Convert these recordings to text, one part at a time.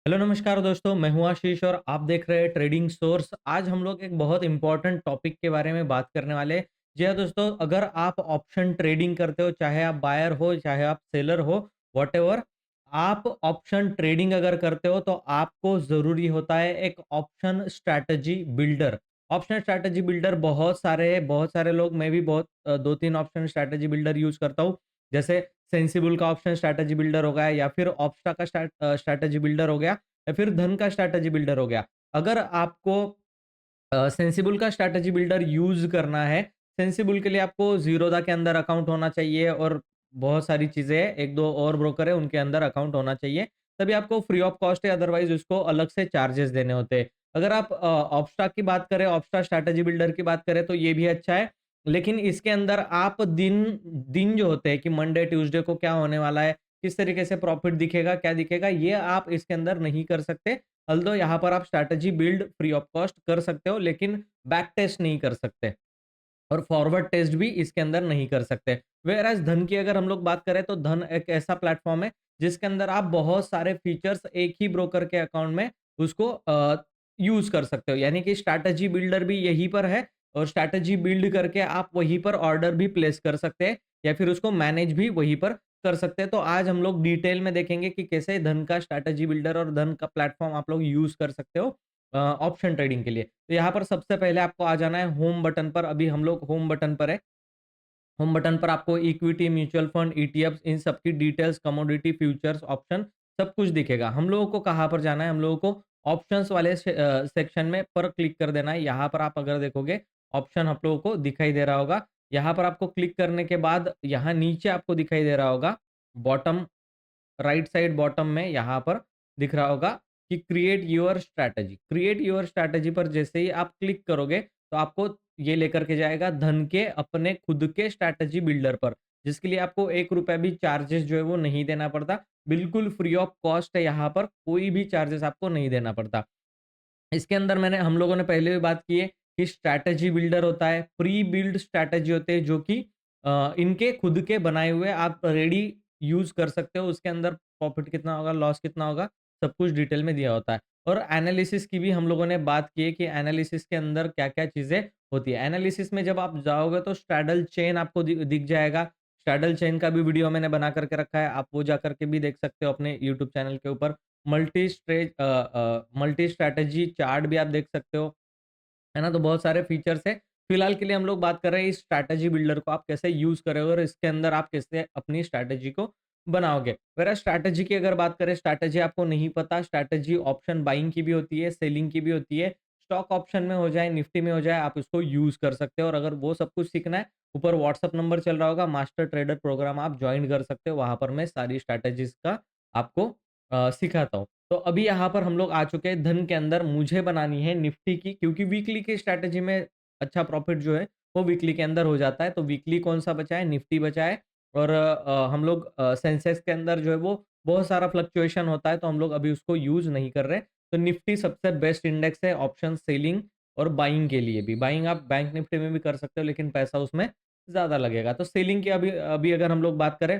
Hello नमस्कार दोस्तों, मैं हूं आशीष और आप देख रहे हैं ट्रेडिंग सोर्स। आज हम लोग एक बहुत इंपॉर्टेंट टॉपिक के बारे में बात करने वाले हैं। जी हाँ दोस्तों, अगर आप ऑप्शन ट्रेडिंग करते हो, चाहे आप बायर हो चाहे आप सेलर हो, व्हाटएवर, आप ऑप्शन ट्रेडिंग अगर करते हो तो आपको जरूरी होता है एक option strategy builder. Option strategy builder बहुत सारे हैं, बहुत सारे लोग, मैं भी बहुत दो तीन ऑप्शन स्ट्रैटेजी बिल्डर यूज करता हूँ। जैसे सेंसिबल का ऑप्शन स्ट्रैटेजी बिल्डर हो गया, या फिर ऑप्स्टा का स्ट्रैटेजी बिल्डर हो गया, या फिर धन का स्ट्रैटेजी बिल्डर हो गया। अगर आपको सेंसिबल का स्ट्रैटेजी बिल्डर यूज करना है, सेंसिबल के लिए आपको जीरोधा के अंदर अकाउंट होना चाहिए और बहुत सारी चीजें हैं, एक दो और ब्रोकर है उनके अंदर अकाउंट होना चाहिए, तभी आपको फ्री ऑफ कॉस्ट है, अदरवाइज उसको अलग से चार्जेस देने होते हैं। अगर आप ऑप्स्टा की बात करें, ऑप्स्टा स्ट्रैटेजी बिल्डर की बात करें, तो ये भी अच्छा है, लेकिन इसके अंदर आप दिन दिन जो होते हैं कि मंडे ट्यूसडे को क्या होने वाला है, किस तरीके से प्रॉफिट दिखेगा, क्या दिखेगा, ये आप इसके अंदर नहीं कर सकते। अल्दो यहाँ पर आप strategy build free of cost कर सकते हो, लेकिन बैक टेस्ट नहीं कर सकते और फॉरवर्ड टेस्ट भी इसके अंदर नहीं कर सकते। वेयर एज धन की अगर हम लोग बात करें, तो धन एक ऐसा प्लेटफॉर्म है जिसके अंदर आप बहुत सारे फीचर्स एक ही ब्रोकर के अकाउंट में उसको यूज कर सकते हो, यानी कि स्ट्रैटेजी बिल्डर भी यहीं पर है और स्ट्रैटेजी बिल्ड करके आप वहीं पर ऑर्डर भी प्लेस कर सकते हैं या फिर उसको मैनेज भी वहीं पर कर सकते हैं। तो आज हम लोग डिटेल में देखेंगे कि कैसे धन का स्ट्रैटेजी बिल्डर और धन का प्लेटफॉर्म आप लोग यूज कर सकते हो ऑप्शन ट्रेडिंग के लिए। तो यहाँ पर सबसे पहले आपको आ जाना है होम बटन पर। अभी हम लोग होम बटन पर है। होम बटन पर आपको इक्विटी, म्यूचुअल फंड, ईटीएफ्स, इन सब की डिटेल्स, कमोडिटी, फ्यूचर्स, ऑप्शन सब कुछ दिखेगा। हम लोगों को कहाँ पर जाना है? हम लोगों को ऑप्शंस वाले सेक्शन में पर क्लिक कर देना है। यहाँ पर आप अगर देखोगे, ऑप्शन आप लोगों को दिखाई दे रहा होगा। यहाँ पर आपको क्लिक करने के बाद यहाँ नीचे आपको दिखाई दे रहा होगा, बॉटम राइट साइड बॉटम में यहाँ पर दिख रहा होगा कि create your strategy. Create your strategy पर जैसे ही आप क्लिक करोगे, तो आपको ये लेकर के जाएगा धन के अपने खुद के स्ट्रैटेजी बिल्डर पर, जिसके लिए आपको ₹1 भी चार्जेस जो है वो नहीं देना पड़ता। बिल्कुल फ्री ऑफ कॉस्ट है, यहाँ पर कोई भी चार्जेस आपको नहीं देना पड़ता। इसके अंदर मैंने हम लोगों ने पहले भी बात की है कि स्ट्रैटेजी बिल्डर होता है, प्री बिल्ड स्ट्रैटेजी होते हैं, जो कि इनके खुद के बनाए हुए आप रेडी यूज कर सकते हो। उसके अंदर प्रॉफिट कितना होगा, लॉस कितना होगा, सब कुछ डिटेल में दिया होता है। और एनालिसिस की भी हम लोगों ने बात की है कि एनालिसिस के अंदर क्या क्या चीजें होती है। एनालिसिस में जब आप जाओगे तो स्ट्रैडल चेन आपको दिख जाएगा। स्ट्रैडल चेन का भी वीडियो मैंने बना करके रखा है, आप वो जा करके भी देख सकते हो अपने यूट्यूब चैनल के ऊपर। मल्टी स्ट्रैटेजी चार्ट भी आप देख सकते हो, है ना? तो बहुत सारे फीचर्स है। फिलहाल के लिए हम लोग बात कर रहे हैं इस स्ट्रैटेजी बिल्डर को आप कैसे यूज करोगे और इसके अंदर आप कैसे अपनी स्ट्रैटेजी को बनाओगे। वगैरह स्ट्रैटेजी की अगर बात करें, स्ट्रैटेजी आपको नहीं पता, स्ट्रैटेजी ऑप्शन बाइंग की भी होती है, सेलिंग की भी होती है। स्टॉक ऑप्शन में हो जाए, निफ्टी में हो जाए, आप उसको यूज कर सकते हो। और अगर वो सब कुछ सीखना है, ऊपर व्हाट्सअप नंबर चल रहा होगा, मास्टर ट्रेडर प्रोग्राम आप ज्वाइन कर सकते हो। वहां पर मैं सारी स्ट्रैटेजीज का आपको सिखाता हूँ। तो अभी यहाँ पर हम लोग आ चुके हैं धन के अंदर। मुझे बनानी है निफ्टी की, क्योंकि वीकली की स्ट्रैटेजी में अच्छा प्रॉफिट जो है वो वीकली के अंदर हो जाता है। तो वीकली कौन सा बचा है? निफ्टी बचा है। और हम लोग सेंसेक्स के अंदर जो है वो बहुत सारा फ्लक्चुएशन होता है, तो हम लोग अभी उसको यूज नहीं कर रहे। तो निफ्टी सबसे बेस्ट इंडेक्स है ऑप्शन सेलिंग और बाइंग के लिए भी। बाइंग आप बैंक निफ्टी में भी कर सकते हो, लेकिन पैसा उसमें ज्यादा लगेगा। तो सेलिंग की अभी अभी अगर हम लोग बात करें,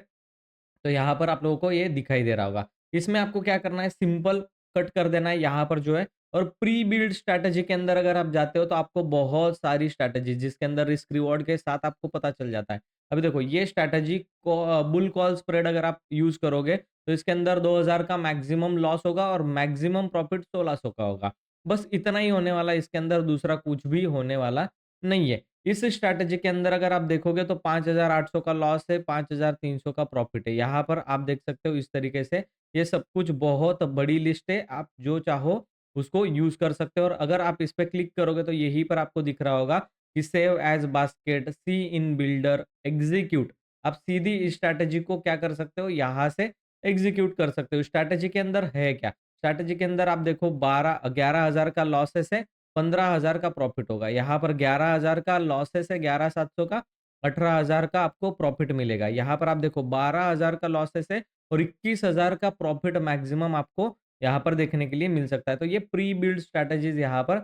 तो यहाँ पर आप लोगों को ये दिखाई दे रहा होगा। इसमें आपको क्या करना है? सिंपल कट कर देना है यहाँ पर जो है। और प्री बिल्ड स्ट्रैटेजी के अंदर अगर आप जाते हो, तो आपको बहुत सारी स्ट्रैटेजी जिसके अंदर रिस्क रिवॉर्ड के साथ आपको पता चल जाता है। अभी देखो, ये स्ट्रैटेजी को बुल कॉल स्प्रेड अगर आप यूज करोगे, तो इसके अंदर 2000 का मैक्सिमम लॉस होगा और मैक्सिमम प्रॉफिट 1600 का होगा। बस इतना ही होने वाला है, इसके अंदर दूसरा कुछ भी होने वाला नहीं है। इस स्ट्रैटेजी के अंदर अगर आप देखोगे, तो 5800 का लॉस है, 5300 का प्रॉफिट है। यहाँ पर आप देख सकते हो इस तरीके से। ये सब कुछ बहुत बड़ी लिस्ट है, आप जो चाहो उसको यूज कर सकते हो। और अगर आप इस पे क्लिक करोगे, तो यहीं पर आपको दिख रहा होगा कि सेव एज बास्केट, सी इन बिल्डर, एग्जीक्यूट। आप सीधी इस स्ट्रैटेजी को क्या कर सकते हो? यहाँ से एग्जीक्यूट कर सकते हो। स्ट्रैटेजी के अंदर है क्या? स्ट्रैटेजी के अंदर आप देखो, 11,000 का लॉसेस है, 15,000 का प्रॉफिट होगा। यहाँ पर 11,000 का लॉसेस है, 11,700 का, 18,000 का आपको प्रॉफिट मिलेगा। यहाँ पर आप देखो, 12,000 का लॉसेस है और 21,000 का प्रॉफिट मैक्सिमम आपको यहाँ पर देखने के लिए मिल सकता है। तो ये प्री बिल्ड स्ट्रैटेजीज यहाँ पर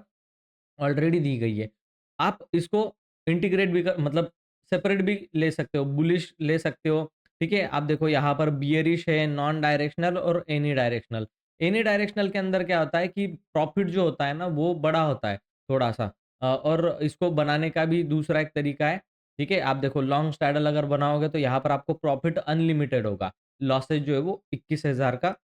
ऑलरेडी दी गई है। आप इसको इंटीग्रेट भी कर, मतलब सेपरेट भी ले सकते हो, बुलिश ले सकते हो। ठीक है? आप देखो यहाँ पर बियरिश है, नॉन डायरेक्शनल और एनी डायरेक्शनल। एनी डायरेक्शनल के अंदर क्या होता है कि प्रॉफिट जो होता है ना वो बड़ा होता है थोड़ा-सा और इसको बनाने का भी दूसरा एक तरीका है, ठीक है? आप देखो लॉन्ग स्ट्रैडल अगर बनाओगे तो यहाँ पर आपको प्रॉफिट अनलिमिटेड होगा। लॉसेस जो है वो 21,000 का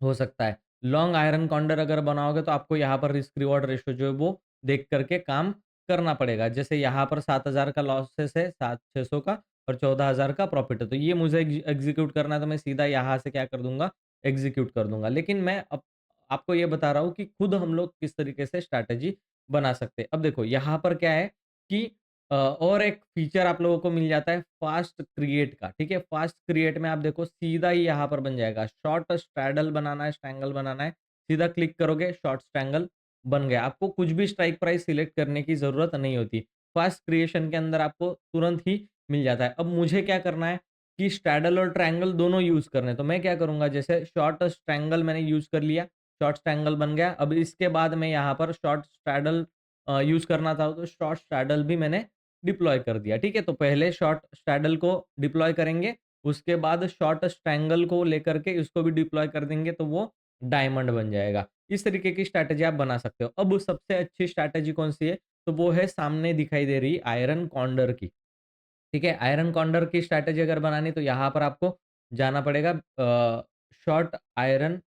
हो सकता है। लॉन्ग आयरन कॉन्डर अगर बनाओगे तो आपको यहाँ पर रिस्क रिवॉर्ड रेशियो जो है वो देख कर के काम करना पड़ेगा। जैसे यहाँ पर 7,000 का लॉसेस है, 7,600 का और 14,000 का प्रॉफिट है। तो ये मुझे एग्ज़ीक्यूट करना है तो मैं सीधा यहाँ से क्या कर दूँगा, एग्ज़ीक्यूट कर दूँगा। लेकिन मैं अब आपको ये बता रहा हूँ कि खुद हम लोग किस तरीके से स्ट्रैटेजी बना सकते हैं। अब देखो यहाँ पर क्या है कि और एक फीचर आप लोगों को मिल जाता है फास्ट क्रिएट का, ठीक है? फास्ट क्रिएट में आप देखो सीधा ही यहाँ पर बन जाएगा। शॉर्ट स्ट्रैडल बनाना है, स्ट्रैंगल बनाना है, सीधा क्लिक करोगे शॉर्ट स्ट्रैंगल बन गया। आपको कुछ भी स्ट्राइक प्राइस सिलेक्ट करने की ज़रूरत नहीं होती। फास्ट क्रिएशन के अंदर आपको तुरंत ही मिल जाता है। अब मुझे क्या करना है कि स्ट्रैडल और ट्रायंगल दोनों यूज़ करने हैं, तो मैं क्या करूँगा जैसे शॉर्ट स्ट्रैंगल मैंने यूज़ कर लिया, शॉर्ट स्ट्रैंगल बन गया। अब इसके बाद मैं यहाँ पर शॉर्ट स्ट्रैडल यूज़ करना था तो शॉर्ट स्ट्रैडल भी मैंने डिप्लॉय कर दिया, ठीक है? तो पहले शॉर्ट स्ट्रैडल को डिप्लॉय करेंगे, उसके बाद शॉर्ट स्ट्रैंगल को लेकर के इसको भी डिप्लॉय कर देंगे, तो वो डायमंड बन जाएगा। इस तरीके की स्ट्रैटेजी आप बना सकते हो। अब सबसे अच्छी स्ट्रैटेजी कौन-सी है? तो वो है सामने दिखाई दे रही आयरन कॉन्डर की, ठीक है? आयरन कॉन्डर की स्ट्रैटेजी अगर बनानी तो यहाँ पर आपको जाना पड़ेगा शॉर्ट आयरन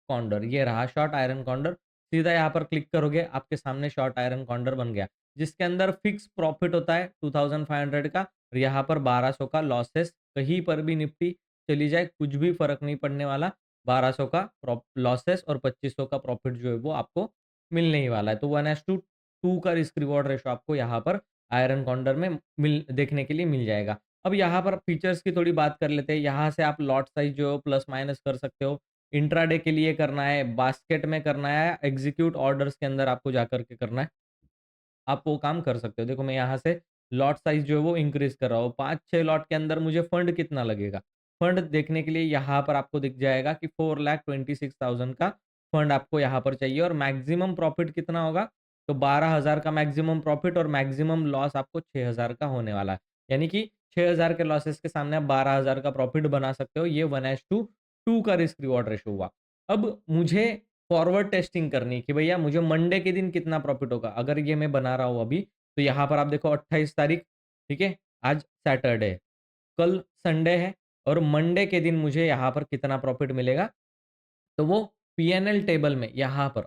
कॉन्डर, ये रहा शॉर्ट आयरन कॉन्डर। सीधा यहाँ पर क्लिक करोगे, आपके सामने शॉर्ट आयरन कॉन्डर बन गया, जिसके अंदर फिक्स प्रॉफिट होता है 2500 का और यहाँ पर 1200 का लॉसेस। कहीं पर भी निफ्टी चली जाए, कुछ भी फ़र्क नहीं पड़ने वाला। 1200 का लॉसेस और 2500 का प्रॉफिट जो है वो आपको मिलने ही वाला है। तो 1:2 का रिस्क रिवॉर्ड रेशियो आपको यहाँ पर आयरन कॉन्डर में मिल देखने के लिए मिल जाएगा। अब यहाँ पर फीचर्स की थोड़ी बात कर लेते हैं। यहाँ से आप लॉट साइज़ जो प्लस माइनस कर सकते हो। इंट्राडे के लिए करना है, बास्केट में करना है, एग्ज़ीक्यूट ऑर्डर्स के अंदर आपको जाकर के करना है। आप वो काम कर सकते हो। देखो मैं यहाँ से लॉट साइज़ जो है वो इंक्रीज़ कर रहा हूँ। 5-6 लॉट के अंदर मुझे फंड कितना लगेगा? फंड देखने के लिए यहाँ पर आपको दिख जाएगा कि 4,26,000 का फंड आपको यहाँ पर चाहिए और मैक्सिमम प्रॉफिट कितना होगा? तो 12,000 का मैक्सिमम प्रॉफिट और मैक्सिमम लॉस आपको 6,000 का होने वाला है। यानी कि 6,000 के लॉसेस के सामने आप 12,000 का प्रॉफिट बना सकते हो। ये 1:2 का रिस्क रिवॉर्ड रेशियो हुआ। अब मुझे फॉरवर्ड टेस्टिंग करनी है कि भैया मुझे मंडे के दिन कितना प्रॉफिट होगा। अगर ये मैं बना रहा हूँ अभी, तो यहाँ पर आप देखो 28 तारीख, ठीक है? आज सैटरडे है, कल संडे है और मंडे के दिन मुझे यहाँ पर कितना प्रॉफिट मिलेगा तो वो पीएनएल टेबल में यहाँ पर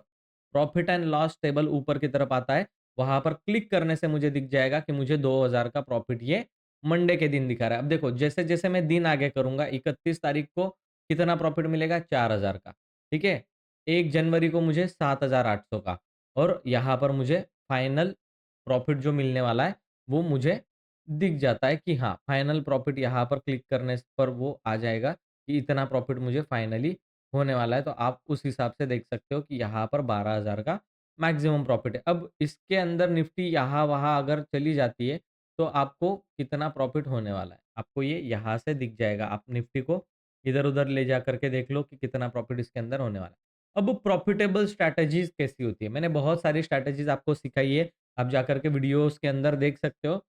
प्रॉफिट एंड लॉस टेबल ऊपर की तरफ आता है। वहाँ पर क्लिक करने से मुझे दिख जाएगा कि मुझे 2000 का प्रॉफिट ये मंडे के दिन दिखा रहा है। अब देखो जैसे-जैसे मैं दिन आगे करूँगा 31 तारीख को कितना प्रॉफिट मिलेगा 4000 का, ठीक है? 1 जनवरी को मुझे 7800 का और यहाँ पर मुझे फाइनल प्रॉफिट जो मिलने वाला है वो मुझे दिख जाता है कि हाँ, फाइनल प्रॉफिट यहाँ पर क्लिक करने पर वो आ जाएगा कि इतना प्रॉफिट मुझे फाइनली होने वाला है, तो आप उस हिसाब से देख सकते हो कि यहाँ पर 12,000 का मैक्सिमम प्रॉफिट है। अब इसके अंदर निफ्टी यहाँ-वहाँ अगर चली जाती है, तो आपको कितना प्रॉफिट होने वाला है। आपको ये यहाँ से दिख जाएगा। आप निफ्टी को इधर-उधर ले जा कर के देख लो कि कितना प्रॉफिट इसके अंदर होने वाला है। अब प्रॉफिटेबल स्ट्रैटेजीज़ कैसी होती है? मैंने बहुत सारी स्ट्रैटेजीज़ आपको सिखाई है। आप जाकर के वीडियोज़ के अंदर देख सकते हो।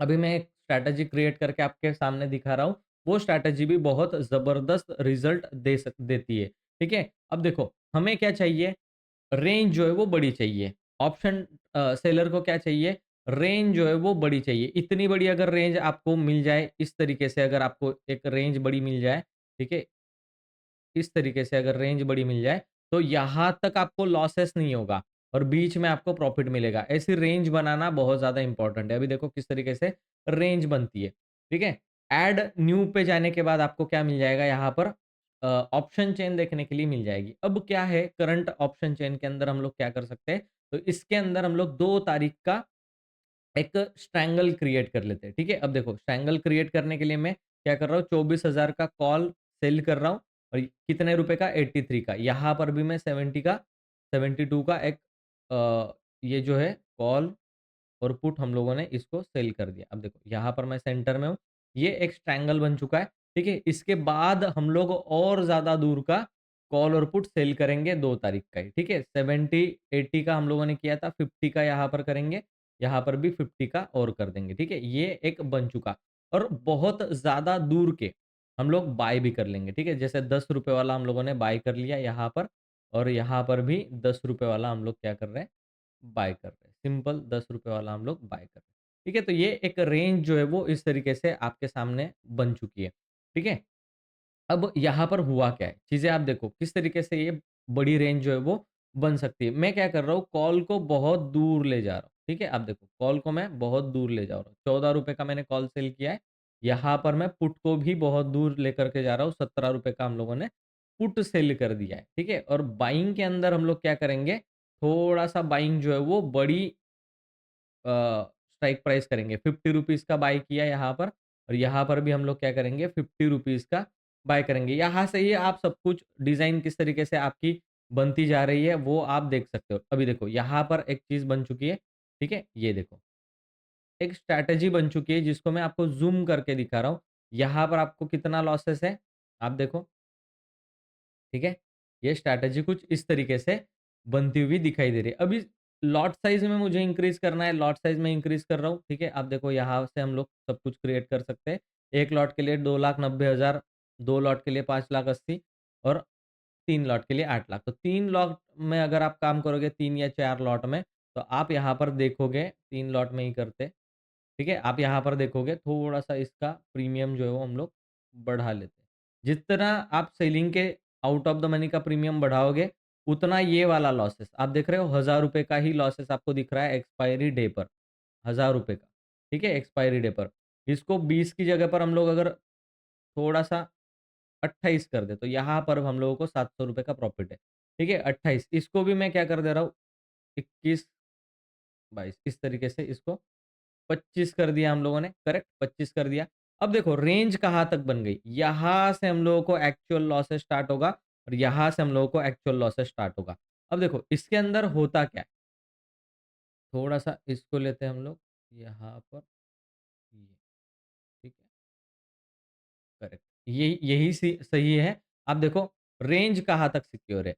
अभी मैं एक स्ट्रैटेजी क्रिएट करके आपके सामने दिखा रहा हूँ। वो स्ट्रैटेजी भी बहुत ज़बरदस्त रिज़ल्ट देती है, ठीक है? अब देखो, हमें क्या चाहिए? रेंज जो है वो बड़ी चाहिए। ऑप्शन सेलर को क्या चाहिए? रेंज जो है वो बड़ी चाहिए। इतनी बड़ी अगर रेंज आपको मिल जाए, इस तरीके से अगर आपको एक रेंज बड़ी मिल जाए, ठीक है? इस तरीके से अगर रेंज बड़ी मिल जाए, तो यहाँ तक आपको लॉसेस नहीं होगा और बीच में आपको प्रॉफिट मिलेगा। ऐसी रेंज बनाना बहुत ज़्यादा इम्पोर्टेंट है। अभी देखो किस तरीके से रेंज बनती है, ठीक है? ऐड न्यू पे जाने के बाद आपको क्या मिल जाएगा यहाँ पर ऑप्शन चेन देखने के लिए मिल जाएगी। अब क्या है करंट ऑप्शन चेन के अंदर हम लोग क्या कर सकते हैं? तो इसके अंदर हम लोग 2 तारीख का एक स्ट्रैंगल क्रिएट कर लेते हैं, ठीक है? अब देखो स्ट्रैंगल क्रिएट करने के लिए मैं क्या कर रहा हूँ 24,000 का कॉल सेल कर रहा हूँ और कितने रुपए का 83 का। यहाँ पर भी मैं 70 का 72 का एक ये जो है कॉल और पुट हम लोगों ने इसको सेल कर दिया। अब देखो यहाँ पर मैं सेंटर में हूँ, ये एक ट्रायंगल बन चुका है, ठीक है? इसके बाद हम लोग और ज़्यादा दूर का कॉल और पुट सेल करेंगे 2 तारीख का ही, ठीक है? 70-80 का हम लोगों ने किया था, 50 का यहाँ पर करेंगे, यहाँ पर भी 50 का और कर देंगे, ठीक है? ये एक बन चुका और बहुत ज़्यादा दूर के हम लोग बाय भी कर लेंगे, ठीक है? जैसे ₹10 वाला हम लोगों ने बाय कर लिया यहाँ पर और यहाँ पर भी ₹10 वाला हम लोग क्या कर रहे हैं? बाय कर रहे हैं। सिंपल ₹10 वाला हम लोग बाय कर रहे हैं। ठीक है? तो ये एक रेंज जो है वो इस तरीके से आपके सामने बन चुकी है। ठीक है? अब यहाँ पर हुआ क्या है? चीज़ें आप देखो किस तरीके से ये बड़ी रेंज जो है वो बन सकती है। मैं क्या कर रहा हूँ कॉल को बहुत दूर ले जा रहा हूँ, ठीक है? आप देखो कॉल को मैं बहुत दूर ले जा रहा हूँ। ₹14 का मैंने कॉल सेल किया है। यहाँ पर मैं पुट को भी बहुत दूर लेकर के जा रहा हूँ। ₹17 का हम लोगों ने पुट सेल कर दिया है, ठीक है? और बाइंग के अंदर हम लोग क्या करेंगे, थोड़ा-सा बाइंग जो है वो बड़ी स्ट्राइक प्राइस करेंगे। ₹50 का बाय किया यहाँ पर और यहाँ पर भी हम लोग क्या करेंगे ₹50 का बाय करेंगे। यहाँ से ही आप सब कुछ डिज़ाइन किस तरीके से आपकी बनती जा रही है वो आप देख सकते हो। अभी देखो यहाँ पर एक चीज़ बन चुकी है, ठीक है? ये देखो, एक स्ट्रैटेजी बन चुकी है जिसको मैं आपको ज़ूम करके दिखा रहा हूँ। यहाँ पर आपको कितना लॉसेस है, आप देखो। ठीक है? ये स्ट्रैटेजी कुछ इस तरीके से बनती हुई दिखाई दे रही है। अभी लॉट साइज़ में मुझे इंक्रीज़ करना है, लॉट साइज़ में इंक्रीज़ कर रहा हूँ, ठीक है? आप देखो यहाँ से हम लोग सब कुछ क्रिएट कर सकते हैं। 1 लॉट के लिए 2,90,000, 2 लॉट के लिए 5,80,000 और 3 लॉट के लिए 8 लाख। तो 3 लॉट में अगर आप काम करोगे 3 या 4 लॉट में, तो आप यहाँ पर देखोगे 3 लॉट में ही करते ठीक है? आप यहाँ पर देखोगे थोड़ा-सा इसका प्रीमियम जो है वो हम लोग बढ़ा लेते हैं। जितना आप सेलिंग के आउट ऑफ द मनी का प्रीमियम बढ़ाओगे, उतना ये वाला लॉसेस आप देख रहे हो ₹1000 का ही लॉसेस आपको दिख रहा है एक्सपायरी डे पर, ₹1000 का, ठीक है? एक्सपायरी डे पर। इसको 20 की जगह पर हम लोग अगर थोड़ा-सा 28 कर दें, तो यहाँ पर हम लोगों को ₹700 का प्रॉफ़िट है, ठीक है? 28 इसको भी मैं क्या कर दे रहा हूँ 21, 22 इस तरीके से इसको 25 कर दिया हम लोगों ने, करेक्ट? 25 कर दिया। अब देखो रेंज कहाँ तक बन गई? यहाँ से हम लोगों को एक्चुअल लॉसेस स्टार्ट होगा और यहाँ से हम लोगों को एक्चुअल लॉसेस स्टार्ट होगा। अब देखो इसके अंदर होता क्या है? थोड़ा-सा इसको लेते हैं हम लोग यहाँ पर ये, ठीक है? करेक्ट। यही सही है। आप देखो रेंज कहाँ तक सिक्योर है?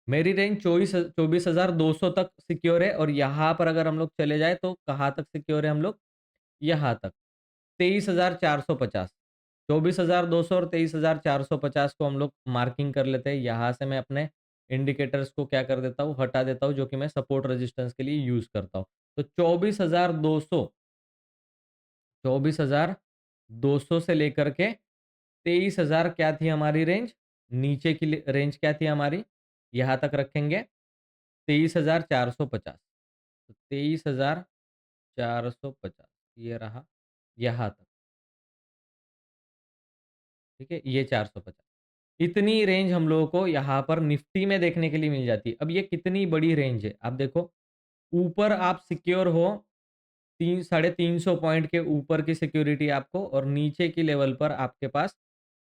मेरी रेंज 24,200 तक सिक्योर है और यहाँ पर अगर हम लोग चले जाएँ तो कहाँ तक सिक्योर है हम लोग? यहाँ तक। 23,450 24,200 और 23,450 को हम लोग मार्किंग कर लेते हैं। यहाँ से मैं अपने इंडिकेटर्स को क्या कर देता हूँ, हटा देता हूँ, जो कि मैं सपोर्ट रेजिस्टेंस के लिए यूज़ करता हूँ। तो 24,200 से लेकर के 23,000 क्या थी हमारी रेंज? नीचे की रेंज क्या थी हमारी? यहाँ तक रखेंगे 23,450 तो 23,450 ये रहा यहाँ तक, ठीक है? ये 450 इतनी रेंज हम लोगों को यहाँ पर निफ्टी में देखने के लिए मिल जाती है। अब ये कितनी बड़ी रेंज है, आप देखो ऊपर आप सिक्योर हो 3 साढ़े 300 पॉइंट के ऊपर की सिक्योरिटी आपको और नीचे की लेवल पर आपके पास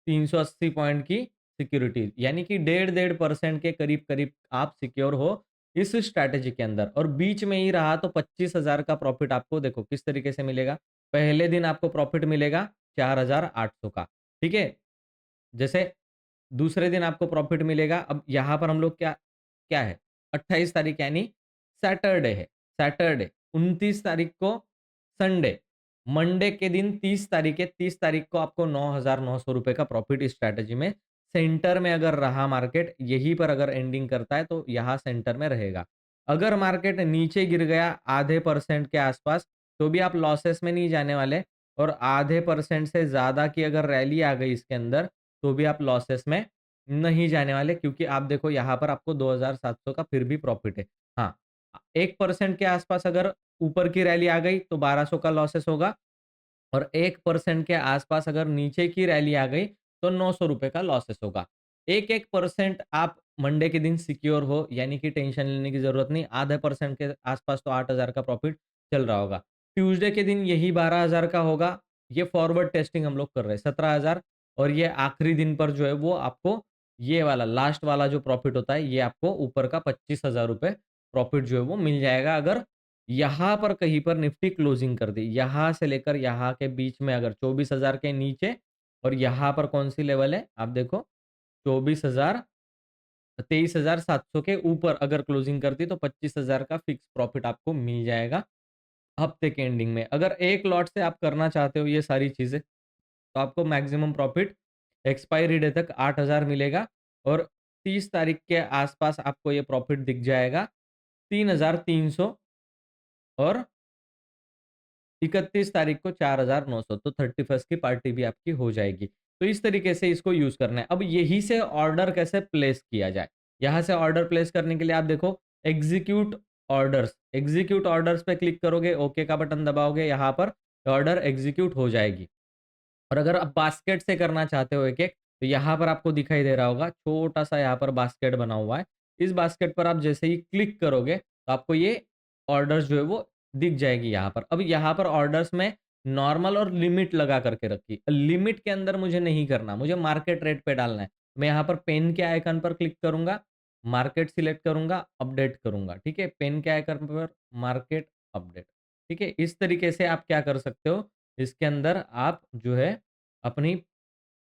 380 पॉइंट की सिक्योरिटी यानी कि डेढ़ 1.5% के करीब-करीब आप सिक्योर हो इस स्ट्रैटेजी के अंदर और बीच में ही रहा तो 25,000 का प्रॉफिट आपको देखो किस तरीके से मिलेगा। पहले दिन आपको प्रॉफिट मिलेगा 4,800 का, ठीक है? जैसे दूसरे दिन आपको प्रॉफिट मिलेगा। अब यहाँ पर हम लोग क्या क्या है 28 तारीख यानी सैटरडे है। सैटरडे 29 तारीख को संडे, मंडे के दिन 30 तारीख है। 30 तारीख को आपको ₹9,900 का प्रॉफिट इस स्ट्रैटेजी में सेंटर में अगर रहा मार्केट यहीं पर अगर एंडिंग करता है तो यहाँ सेंटर में रहेगा। अगर मार्केट नीचे गिर गया आधे परसेंट के आसपास तो भी आप लॉसेस में नहीं जाने वाले और आधे परसेंट से ज़्यादा की अगर रैली आ गई इसके अंदर तो भी आप लॉसेस में नहीं जाने वाले क्योंकि आप देखो यहाँ पर आपको 2,700 का फिर भी प्रॉफिट है। हाँ, 1% के आसपास अगर ऊपर की रैली आ गई तो 1,200 का लॉसेस होगा और 1% के आसपास अगर नीचे की रैली आ गई तो ₹900 का लॉसेस होगा। 1-1% आप मंडे के दिन सिक्योर हो यानी कि टेंशन लेने की ज़रूरत नहीं। आधे परसेंट के आसपास तो 8,000 का प्रॉफिट चल रहा होगा। ट्यूसडे के दिन यही 12,000 का होगा। ये फॉरवर्ड टेस्टिंग हम लोग कर रहे हैं 17,000 और ये आखिरी दिन पर जो है वो आपको ये वाला लास्ट वाला जो प्रॉफिट होता है ये आपको ऊपर का ₹25,000 प्रॉफिट जो है वो मिल जाएगा अगर यहाँ पर कहीं पर निफ्टी क्लोजिंग कर दी। यहाँ से लेकर यहाँ के बीच में अगर 24,000 के नीचे और यहाँ पर कौन-सी लेवल है? आप देखो 24,000 23,700 के ऊपर अगर क्लोजिंग करती है तो 25,000 का फिक्स प्रॉफिट आपको मिल जाएगा हफ्ते के एंडिंग में। अगर एक लॉट से आप करना चाहते हो ये सारी चीज़ें तो आपको मैक्सिमम प्रॉफिट एक्सपायरी डे तक 8,000 मिलेगा और 30 तारीख के आसपास आपको ये प्रॉफ़िट दिख जाएगा 3,300 और 31 तारीख को 4,900 तो 31st की पार्टी भी आपकी हो जाएगी। तो इस तरीके से इसको यूज़ करना है। अब यहीं से ऑर्डर कैसे प्लेस किया जाए? यहाँ से ऑर्डर प्लेस करने के लिए आप देखो एग्ज़ीक्यूट ऑर्डर्स पे क्लिक करोगे, ओके का बटन दबाओगे, यहाँ पर ऑर्डर एग्ज़ीक्यूट हो जाएगी। और अगर आप बास्केट से करना चाहते हो एक-एक, तो यहाँ पर आपको दिखाई दे रहा होगा, छोटा-सा यहाँ पर बास्केट बना हुआ है। इस बास्केट पर आप जैसे ही क्लिक करोगे, तो आपको ये ऑर्डर्स जो है वो दिख जाएगी यहाँ पर। अब यहाँ पर ऑर्डर्स में नॉर्मल और लिमिट लगा करके रखी। लिमिट के अंदर मुझे नहीं करना, मुझे मार्केट रेट पे डालना है। मैं यहाँ पर पेन के आइकन पर क्लिक करूँगा, मार्केट सिलेक्ट करूँगा, अपडेट करूँगा, ठीक है? पेन के आइकन पर मार्केट अपडेट, ठीक है? इस तरीके से आप क्या कर सकते हो, इसके अंदर आप जो है अपनी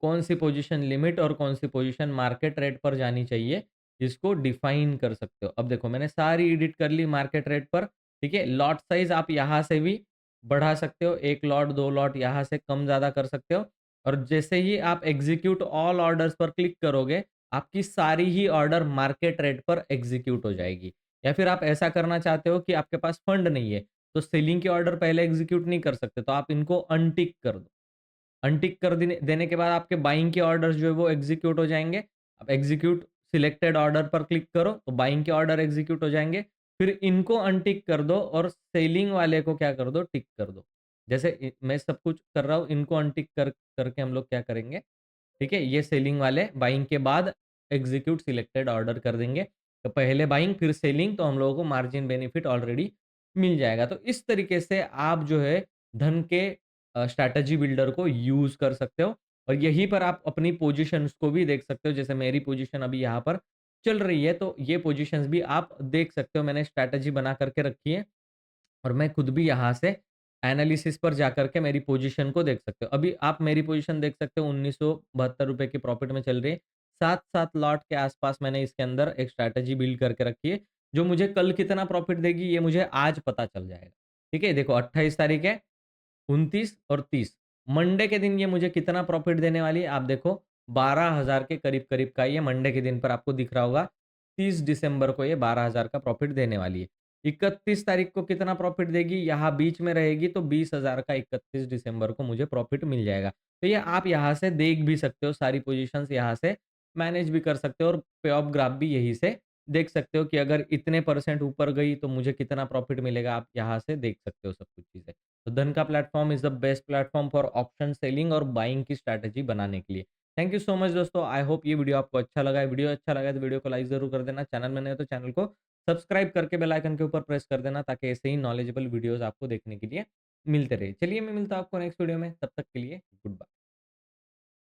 कौन-सी पोज़ीशन लिमिट और कौन-सी पोज़ीशन मार्केट रेट पर जानी चाहिए, इसको डिफ़ाइन कर सकते हो। अब देखो मैंने सारी एडिट कर ली मार्केट रेट पर, ठीक है? लॉट साइज़ आप यहाँ से भी बढ़ा सकते हो, 1 लॉट, 2 लॉट यहाँ से कम-ज़्यादा कर सकते हो और जैसे ही आप एग्ज़ीक्यूट ऑल ऑर्डर्स पर क्लिक करोगे, आपकी सारी ही ऑर्डर मार्केट रेट पर एग्ज़ीक्यूट हो जाएगी। या फिर आप ऐसा करना चाहते हो कि आपके पास फंड नहीं है, तो सेलिंग की ऑर्डर पहले एग्ज़ीक्यूट नहीं कर सकते, तो आप इनको अनटिक कर दो। अनटिक कर देने देने के बाद आपके बाइंग के ऑर्डर्स जो है वो एग्जीक्यूट हो जाएँगे। आप एग्जीक्यूट सिलेक्टेड ऑर्डर पर क्लिक करो, तो बाइंग के ऑर्डर एग्जीक्यूट हो जाएँगे। फिर इनको अनटिक कर दो और सेलिंग वाले को क्या कर दो, टिक कर दो। जैसे मैं सब कुछ कर रहा हूँ, इनको अनटिक करके हम लोग क्या करेंगे, ठीक है? ये सेलिंग वाले बाइंग के बाद एग्जीक्यूट सिलेक्टेड ऑर्डर कर देंगे। तो पहले बाइंग फिर सेलिंग तो हम लोगों को मार्जिन बेनिफिट ऑलरेडी मिल जाएगा। तो इस तरीके से आप जो है धन के स्ट्रैटेजी बिल्डर को यूज़ कर सकते हो और यहीं पर आप अपनी पोज़ीशंस को भी देख सकते हो। जैसे मेरी पोज़ीशन अभी यहाँ पर चल रही है, तो ये पोज़ीशंस भी आप देख सकते हो। मैंने स्ट्रैटेजी बना कर के रखी है और मैं खुद भी यहाँ से एनालिसिस पर जाकर के मेरी पोज़ीशन को देख सकते हो। अभी आप मेरी पोज़ीशन देख सकते हो ₹1972 की प्रॉफ़िट में चल रही है। 7-7 लॉट के आस-पास मैंने इसके अंदर एक स्ट्रैटेजी बिल्ड करके रखी है, जो मुझे कल कितना प्रॉफ़िट देगी ये मुझे आज पता चल जाएगा। ठीक है? देखो 28 तारीख है, 29 और 30 मंडे के दिन ये मुझे कितना प्रॉफ़िट देने वाली है, आप देखो 12,000 के करीब-करीब का ये मंडे के दिन पर आपको दिख रहा होगा। 30 दिसंबर को ये 12,000 का प्रॉफ़िट देने वाली है। 31 तारीख को कितना प्रॉफ़िट देगी, यहाँ बीच में रहेगी तो 20,000 का 31 दिसंबर को मुझे प्रॉफ़िट मिल जाएगा। तो ये आप यहाँ से देख भी सकते हो, सारी पोज़ीशंस यहाँ से मैनेज भी कर सकते हो और पे ऑफ ग्राफ भी यहीं से देख सकते हो कि अगर इतने परसेंट ऊपर गई तो मुझे कितना प्रॉफ़िट मिलेगा, आप यहाँ से देख सकते हो सब कुछ चीज़ें। तो धन का platform is the best platform for option selling और बाइंग की स्ट्रैटेजी बनाने के लिए। थैंक यू सो मच दोस्तों। आई होप ये वीडियो आपको अच्छा लगा है। वीडियो अच्छा लगा है तो वीडियो को लाइक ज़रूर कर देना। चैनल में नए हो तो चैनल को सब्सक्राइब करके बेल आइकन के ऊपर प्रेस कर देना ताकि ऐसे ही नॉलेजेबल वीडियोज़ आपको देखने के लिए मिलते रहे। चलिए मैं मिलता हूँ आपको नेक्स्ट वीडियो में। तब तक के लिए गुड बाय।